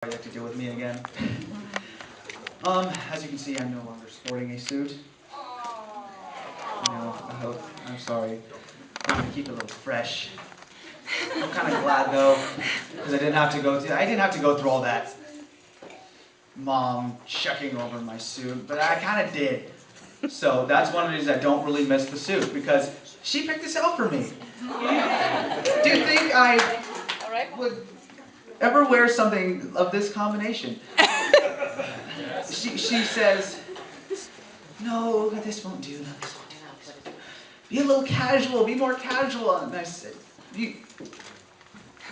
You have to deal with me again. As you can see, I'm no longer sporting a suit. I'm sorry. I'm gonna keep it a little fresh. I'm kind of glad though, because I didn't have to go through all that mom checking over my suit, but I kind of did. So that's one of the reasons I don't really miss the suit, because she picked this out for me. Do you think I would ever wear something of this combination? She says, no, this won't do, no, this won't do. Be a little casual, be more casual. And I said, you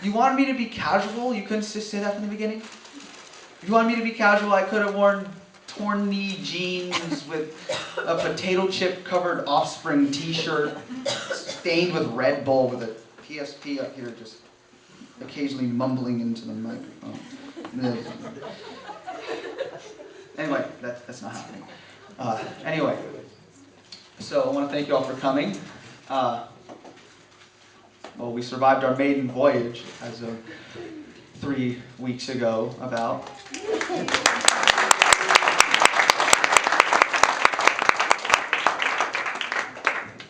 wanted me to be casual? You couldn't just say that from the beginning? If you wanted me to be casual, I could have worn torn knee jeans with a potato chip covered Offspring t-shirt stained with Red Bull with a PSP up here just occasionally mumbling into the microphone. Anyway, that's not happening. Anyway, so I want to thank you all for coming. Well, we survived our maiden voyage as of 3 weeks ago, about.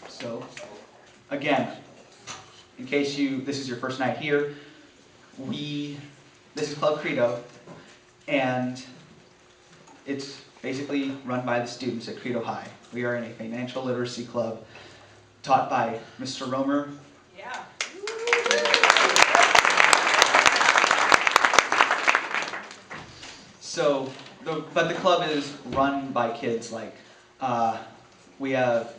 So, again, in case this is your first night here, this is Club Credo, and it's basically run by the students at Credo High. We are in a financial literacy club taught by Mr. Romer. Yeah. So, but the club is run by kids. Like, we have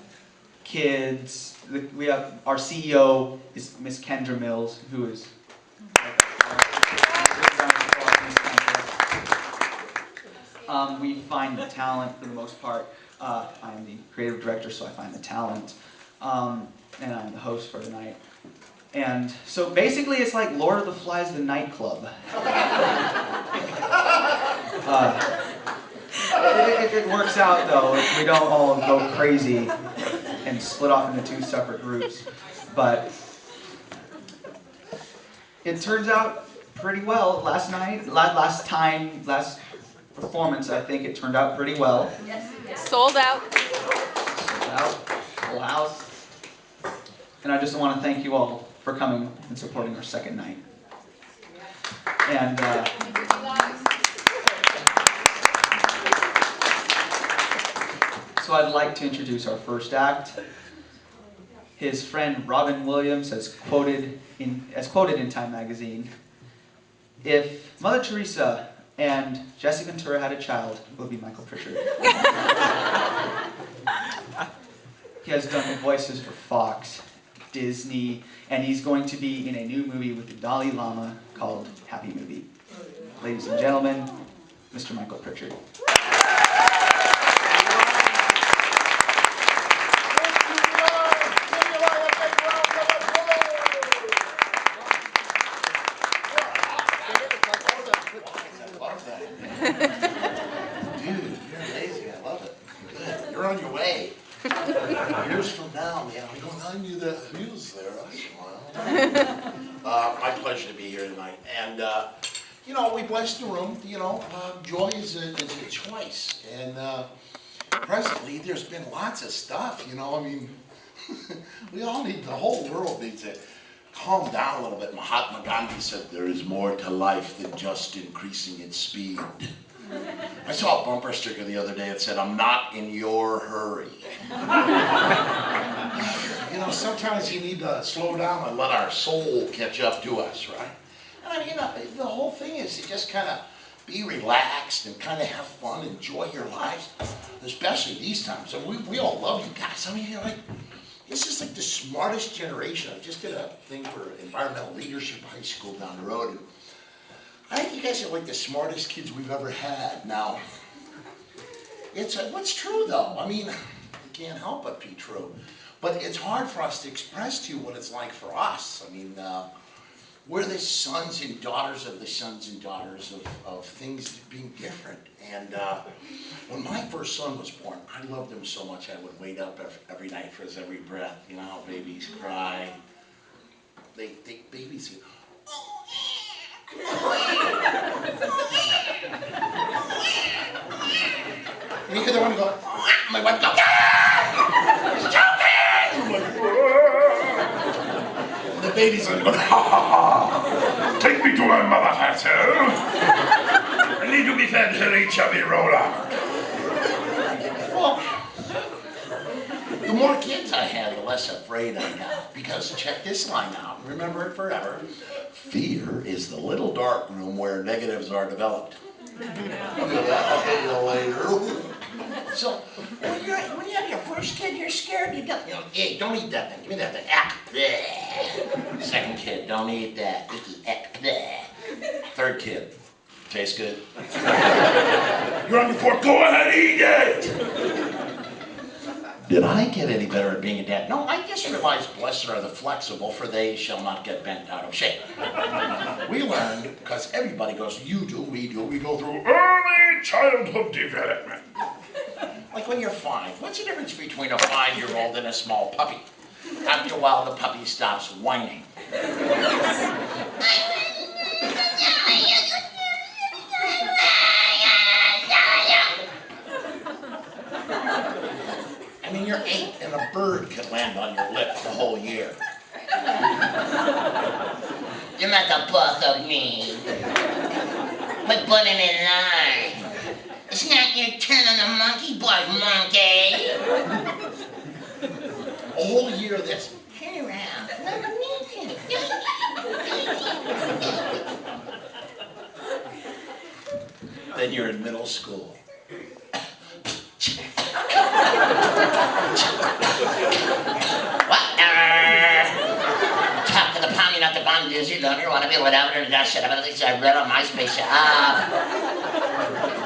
kids. We have our CEO is Miss Kendra Mills, who is. We find the talent for the most part. I'm the creative director, so I find the talent, and I'm the host for the night. And so basically, it's like Lord of the Flies, the nightclub. It works out though. We don't all go crazy and split off into 2 separate groups, but it turns out pretty well. Last performance, I think it turned out pretty well. Yes. Sold out. Full house. And I just want to thank you all for coming and supporting our second night. And so I'd like to introduce our first act. His friend Robin Williams has quoted in Time magazine, "If Mother Teresa and Jesse Ventura had a child, it would be Michael Pritchard." He has done the voices for Fox, Disney, and he's going to be in a new movie with the Dalai Lama called Happy Movie. Ladies and gentlemen, Mr. Michael Pritchard. Dude, you're amazing. I love it. Good. You're on your way. Years from now, man, I'm going, I knew that he was there. I smiled. My pleasure to be here tonight. And, we blessed the room. Joy is a choice. And presently, there's been lots of stuff, we all the whole world needs to calm down a little bit. Mahatma Gandhi said there is more to life than just increasing its speed. I saw a bumper sticker the other day that said, "I'm not in your hurry." Sometimes you need to slow down and let our soul catch up to us, right? And the whole thing is to just kind of be relaxed and kind of have fun, enjoy your lives, especially these times. We all love you guys. This is like the smartest generation. I just did a thing for environmental leadership high school down the road. And I think you guys are like the smartest kids we've ever had. Now, it's what's true though. You can't help but be true. But it's hard for us to express to you what it's like for us. We're the sons and daughters of the sons and daughters of things being different. And when my first son was born, I loved him so much I would wait up every night for his every breath. You know how babies cry. Babies go, oh, And you hear the one go, my wife go, ah! He's choking! I'm like, "Whoa." And the baby's like, ha ha ha! Take me to my mother, fatso. I need to be fed silly chubby roller. Well, the more kids I had, the less afraid I got. Because check this line out, remember it forever. Fear is the little dark room where negatives are developed. I'll tell you later. So, when you have your first kid, you're scared. Hey, don't eat that thing. Give me that thing. Ah, bleh. Second kid, don't eat that. Bleh. Third kid, tastes good. You're on your fork. Go ahead, eat it. Did I get any better at being a dad? No, I just realized blessed are the flexible, for they shall not get bent out of shape. We learned, because everybody goes, you do, we do, we go through early childhood development. Like when you're 5, what's the difference between a 5-year-old and a small puppy? After a while, the puppy stops whining. I mean, you're 8 and a bird can land on your lip the whole year. You're not the boss of me. Quit putting in line. It's not your turn on the monkey bar, monkey. A whole year of this. Turn around. Then you're in middle school. Talk to the pounding at the bond dizzy loner. Want to be without her? Shut up. At least I read on MySpace. Shut up.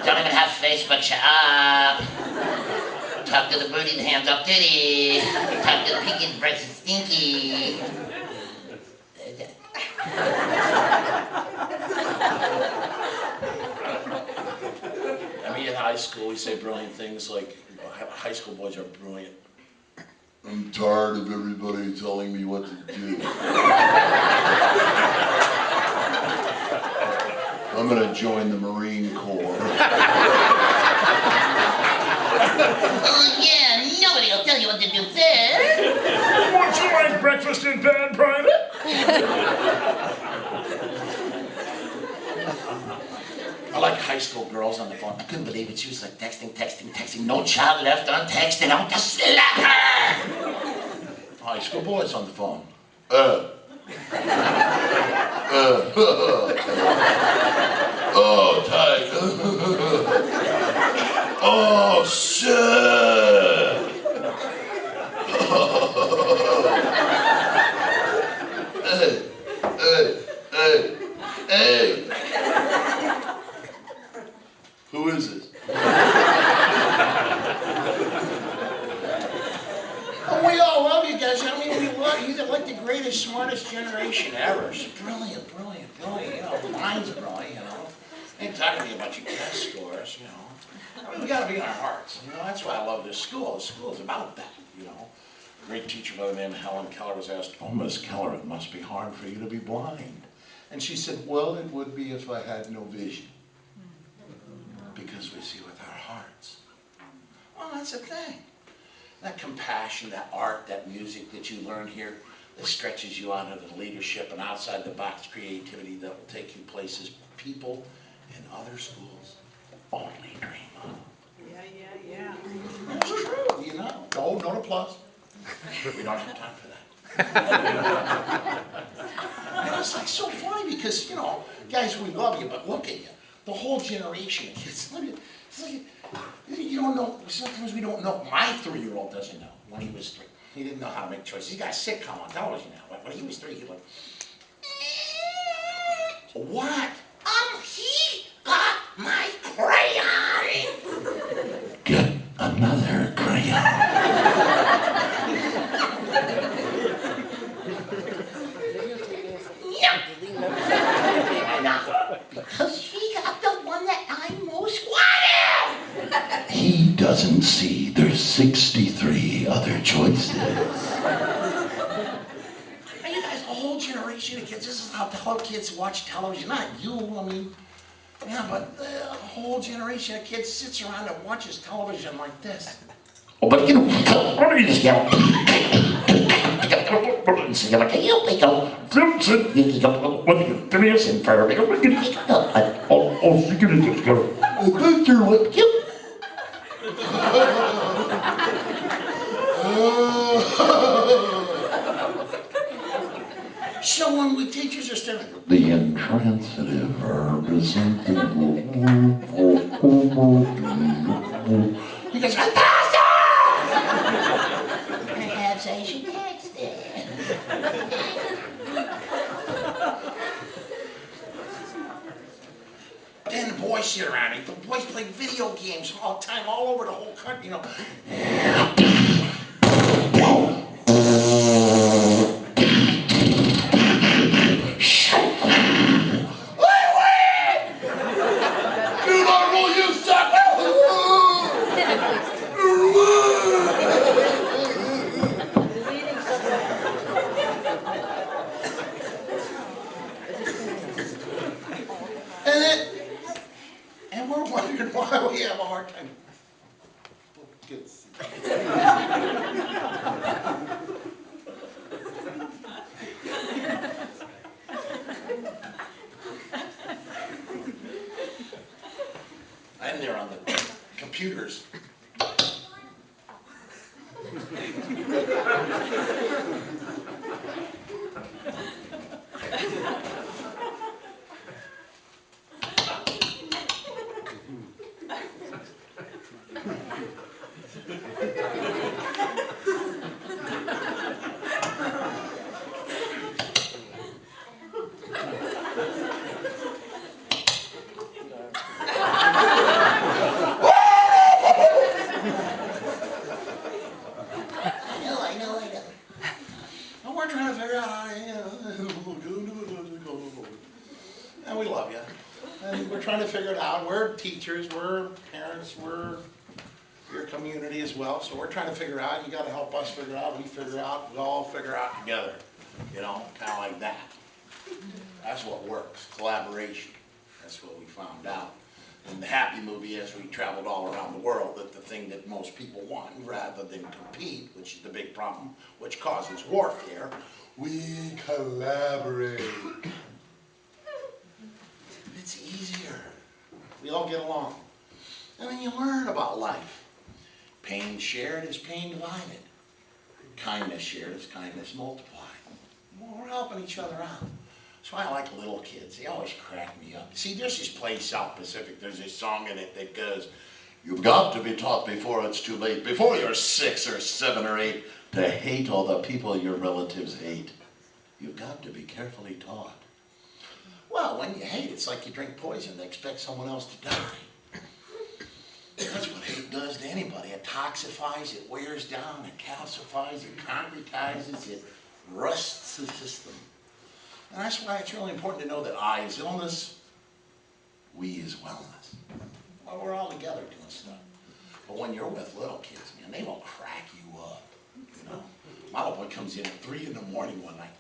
Don't even have Facebook. Shut up. Talk to the booty. The hands up titty. Talk to the pinky. The breaks is stinky. I mean, in high school, we say brilliant things like, high school boys are brilliant. I'm tired of everybody telling me what to do. I'm gonna join the Marine Corps. Oh yeah, nobody will tell you what to do there. Would you like breakfast in bed, Private? I like high school girls on the phone. I couldn't believe it. She was like texting. No child left untexted. I want to slap her. High school boys on the phone. Oh, tight. Oh, shit. Hey. Who is this? Oh, we all love you guys. I mean, we love you. You're like the greatest, smartest generation ever. It's brilliant. You know, mine's brilliant, you know. Ain't talking to you about your test scores, you know. I mean, we gotta be in our hearts. You know, that's why I love this school. The school is about that, you know. A great teacher by the name of Helen Keller was asked, "Oh, Miss Keller, it must be hard for you to be blind." And she said, "Well, it would be if I had no vision. Because we see with our hearts." Well, that's the thing. That compassion, that art, that music that you learn here, that stretches you out into leadership and outside the box creativity that will take you places people in other schools only dream of. Yeah. That's true, you know. No, not applause. We don't have time for that. And it's like so funny because, you know, guys, we love you, but look at you. The whole generation of kids, it's like, you don't know, sometimes we don't know. My 3-year-old doesn't know when he was 3. He didn't know how to make choices. He's got a sitcom on television now. When he was 3, he went, what? He got my crayon. Get another crayon. No, because he got the one that I most wanted. He doesn't see there's 63 other choices. And you guys, a whole generation especially the kids. This is how kids watch television. Not you, I mean, yeah, but the whole generation of kids sits around and watches television like this. Oh, but you know, what is this? So when we teachers are still the intransitive verb is something. He goes, Natasha! Perhaps I should text it. Then the boys sit around and the boys play video games all the time, all over the whole country, you know. And we're wondering why we have a hard time. Good. I'm there on the computers. I know. And we're trying to figure out how to, and we love you. And we're trying to figure it out. We're teachers, we're parents, we're your community as well. So we're trying to figure out. You got to help us figure out. We figure out. We all figure out together. You know, kind of like that. That's what works. Collaboration. That's what we found out in the Happy movie as we traveled all around the world, that the thing that most people want, rather than compete, which is the big problem, which causes warfare, we collaborate. It's easier. We all get along. And then you learn about life. Pain shared is pain divided. Kindness shared is kindness multiplied. Well, we're helping each other out. That's why I like little kids. They always crack me up. See, there's this place, South Pacific, there's this song in it that goes, you've got to be taught before it's too late, before you're 6 or 7 or 8, to hate all the people your relatives hate. You've got to be carefully taught. Well, when you hate, it's like you drink poison and expect someone else to die. That's what hate does to anybody. It toxifies, it wears down, it calcifies, it concretizes, it rusts the system. And that's why it's really important to know that I is illness, we is wellness. Well, we're all together doing stuff. But when you're with little kids, man, they will crack you up. You know, my little boy comes in at 3 in the morning one night.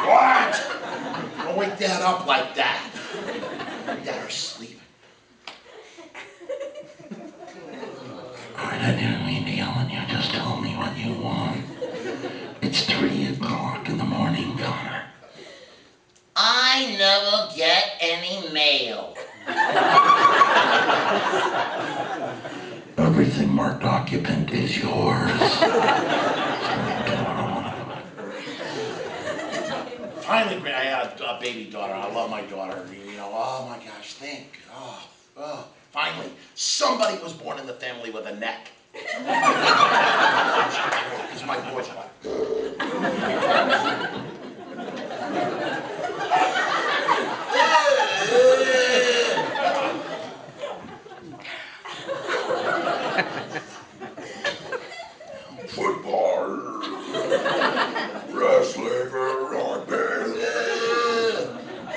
What? Don't wake Dad up like that. Dad are sleeping. I didn't mean to yell at you. Just tell me what you want. It's 3 o'clock in the morning, Connor. I never get any mail. Everything marked occupant is yours. Finally, I had a baby daughter. I love my daughter. You know, oh my gosh, finally, somebody was born in the family with a neck. Because my boy's like. Football, wrestling, rugby,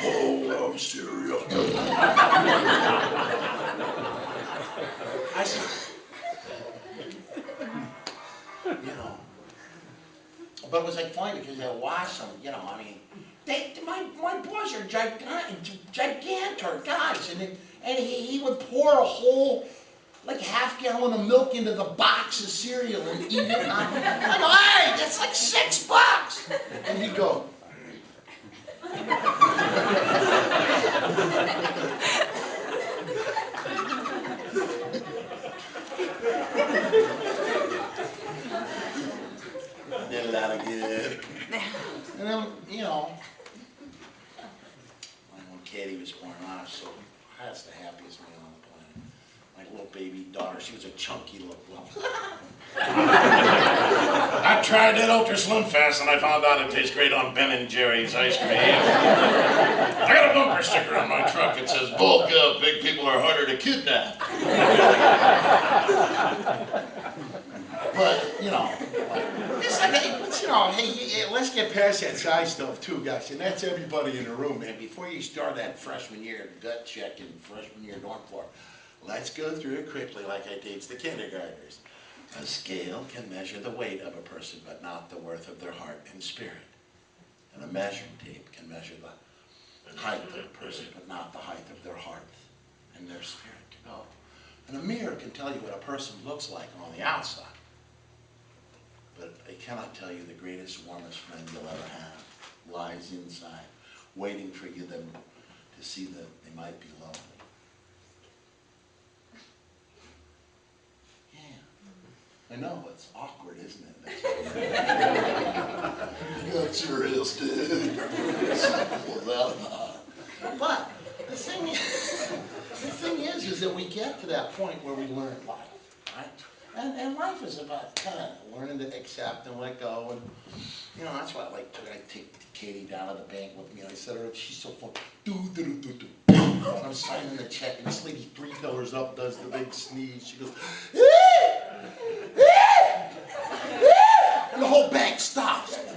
oh, You know. But it was like funny because I watched them, you know, I mean, my boys are gigantic guys, and he would pour a whole, like, half-gallon of milk into the box of cereal and eat it. And I go, hey, that's like $6. And he'd go. Did that again. And then, you know, when Katie was born, that's the happiest man on the planet. My little baby daughter, she was a chunky little I tried that Ultra Slim Fast and I found out it tastes great on Ben and Jerry's ice cream. I got a bumper sticker on my truck that says, bulk up, big people are harder to kidnap. But, you know, it's like, you know, hey, let's get past that size stuff too, guys, and that's everybody in the room, man. Before you start that freshman year gut check in freshman year dorm floor, let's go through it quickly like I teach the kindergartners. A scale can measure the weight of a person, but not the worth of their heart and spirit. And a measuring tape can measure the height of a person, but not the height of their heart and their spirit. Oh. And a mirror can tell you what a person looks like on the outside, but it cannot tell you the greatest, warmest friend you'll ever have lies inside, waiting for you to see that they might be lonely. I know, it's awkward, isn't it? Yeah, it sure is, dude. But the thing is that we get to that point where we learn life, right? And life is about kind of learning to accept and let go. And, you know, that's why I take Katie down to the bank with me. And I said to her, she's so fun. I'm signing the check, and this lady 3 pillars up does the big sneeze. She goes, and the whole bank stops. And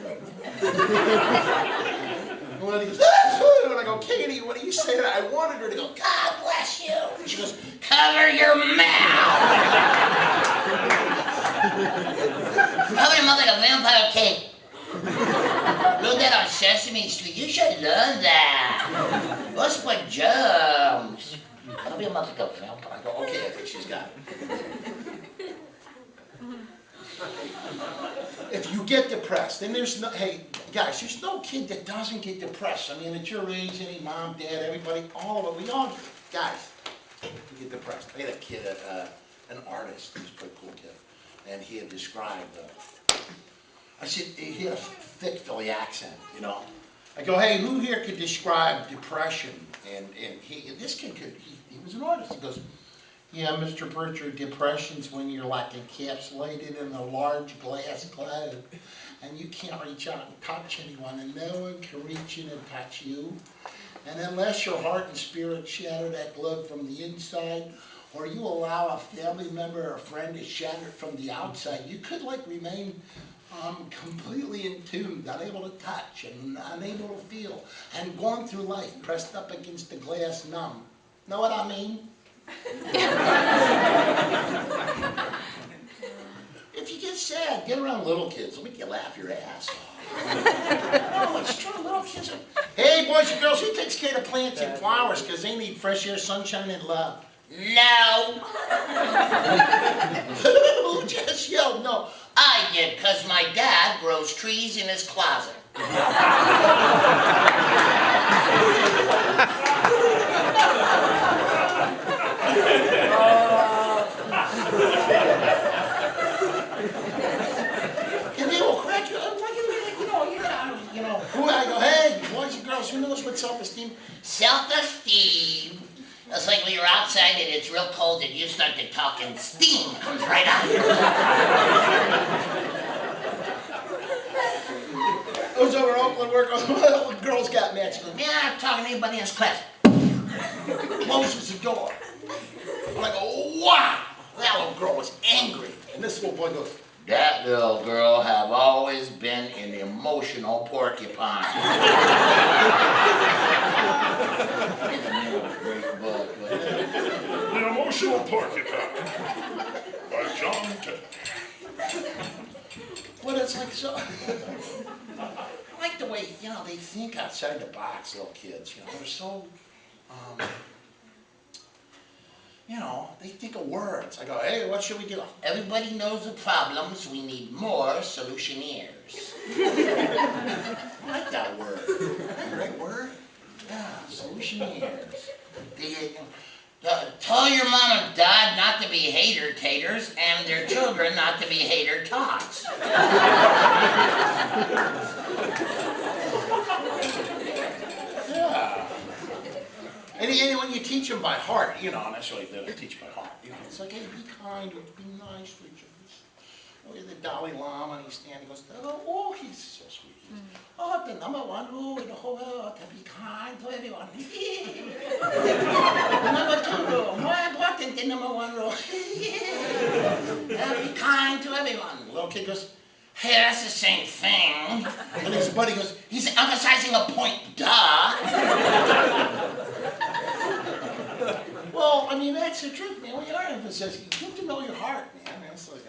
the lady goes, and I go, Katie, what are you saying? I wanted her to go, God bless you. And she goes, cover your mouth. Cover your mouth like a vampire cake. Wrote that on Sesame Street. You should learn that. What's for germs? Cover your mouth like a vampire. I go, okay, I think she's got it. If you get depressed, and there's no, hey, guys, there's no kid that doesn't get depressed. I mean, at your age, any mom, dad, everybody, all of it, we all, guys, we get depressed. I had a kid, an artist, he was a pretty cool kid, and he had described, I said, he had a thick Philly accent, you know. I go, hey, who here could describe depression? And this kid he was an artist. He goes, yeah, Mr. Pritchard, depression's when you're like encapsulated in a large glass globe and you can't reach out and touch anyone and no one can reach in and touch you. And unless your heart and spirit shatter that globe from the inside, or you allow a family member or a friend to shatter it from the outside, you could like remain completely entombed, unable to touch and unable to feel, and going through life pressed up against the glass numb. Know what I mean? If you get sad, get around little kids. They'll make you laugh your ass off. No, it's true. Little kids are, hey, boys and girls, who takes care of plants and flowers because they need fresh air, sunshine, and love? No. Who just yelled no? I did, because my dad grows trees in his closet. And they will crack you up like, you know, who I go, hey, boys and girls, who knows what self-esteem? Self-esteem. It's like when you're outside and it's real cold and you start to talk and steam comes right out. I was over at Oakland work, the girls got mad. She goes, man, I'm not talking to anybody in this class. Closes the door. I'm like, oh, wow. That little girl was angry. And this little boy goes, that little girl have always been an emotional porcupine. The emotional porcupine. But it's like so. I like the way, you know, they think outside the box, little kids. You know, they're so, you know, they think of words. I go, hey, what should we do? Everybody knows the problems. We need more solutioneers. I like that word. Great word. Yeah, solutioneers. Tell your mom and dad not to be hater taters and their children not to be hater tots. Yeah. And when you teach them by heart, you know, and that's what they teach by heart. You know, it's like, hey, be kind, be nice to each other. Oh, the Dalai Lama, and he's standing, he goes, oh, he's so sweet. Oh, the number one rule in the whole world, to be kind to everyone. Number two rule, more important than number one rule. Be kind to everyone. The little kid goes, Hey, that's the same thing. and his buddy goes, He's emphasizing a point, duh. well, I mean, that's the truth, man. We are emphasizing. You have to know your heart, man. It's like,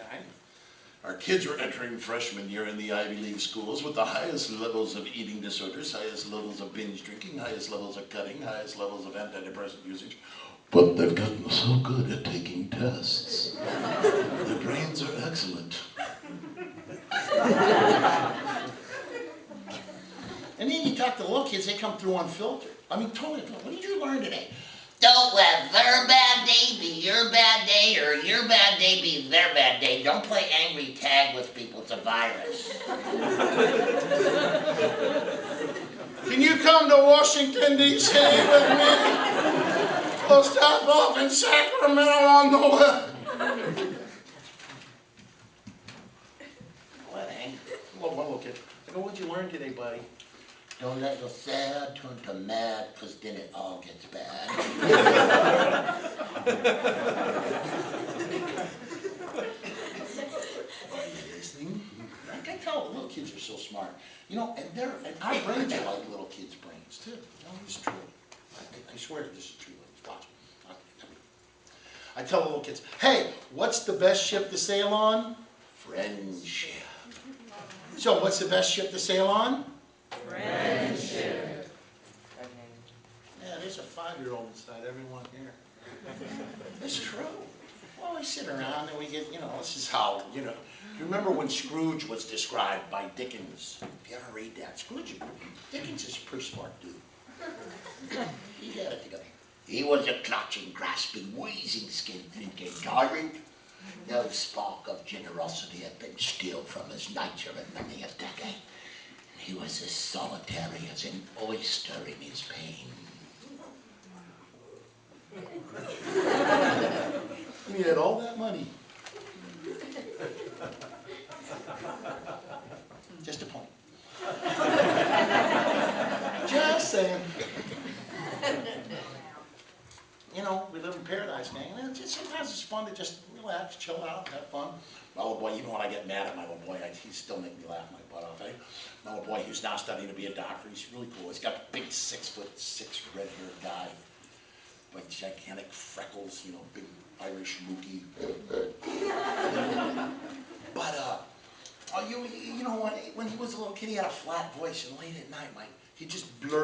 our kids are entering freshman year in the Ivy League schools with the highest levels of eating disorders, highest levels of binge drinking, highest levels of cutting, highest levels of antidepressant usage. But they've gotten so good at taking tests. Their brains are excellent. And then you talk to the little kids, they come through unfiltered. I mean, totally unfiltered. What did you learn today? Don't let their bad day be your bad day or your bad day be their bad day. Don't play angry tag with people. It's a virus. Can you come to Washington, D.C. with me? We'll stop off in Sacramento on the way. Wedding. One little kid. I go, what'd you learn today, buddy? Don't let your sad turn to mad, because then it all gets bad. Are you listening? I can tell the little kids are so smart. You know, and our brains are like little kids' brains, too. You know, it's true. I swear this is true. Watch. I tell the little kids, hey, what's the best ship to sail on? Friendship. So what's the best ship to sail on? Friendship. Yeah, there's a 5-year-old inside everyone here. It's true. Well, we sit around and we get, you know, this is how, you know. You remember when Scrooge was described by Dickens? If you ever read that, Dickens is a pretty smart dude. He got it together. He was a clutching, grasping, wheezing, skin-thinking tyrant. No spark of generosity had been stilled from his nature in many a decade. He was as solitary as an oyster in his pain. And he had all that money. Just a point. Just saying. You know, we live in paradise, gang, and sometimes it's fun to just relax, chill out, have fun. My little boy, even when I get mad at my little boy, he still makes me laugh my butt off, eh? My little boy, who's now studying to be a doctor, he's really cool. He's got a big 6'6" red-haired guy, like gigantic freckles, you know, big Irish mookie. But, you know, when he was a little kid, he had a flat voice, and late at night, he just blurred.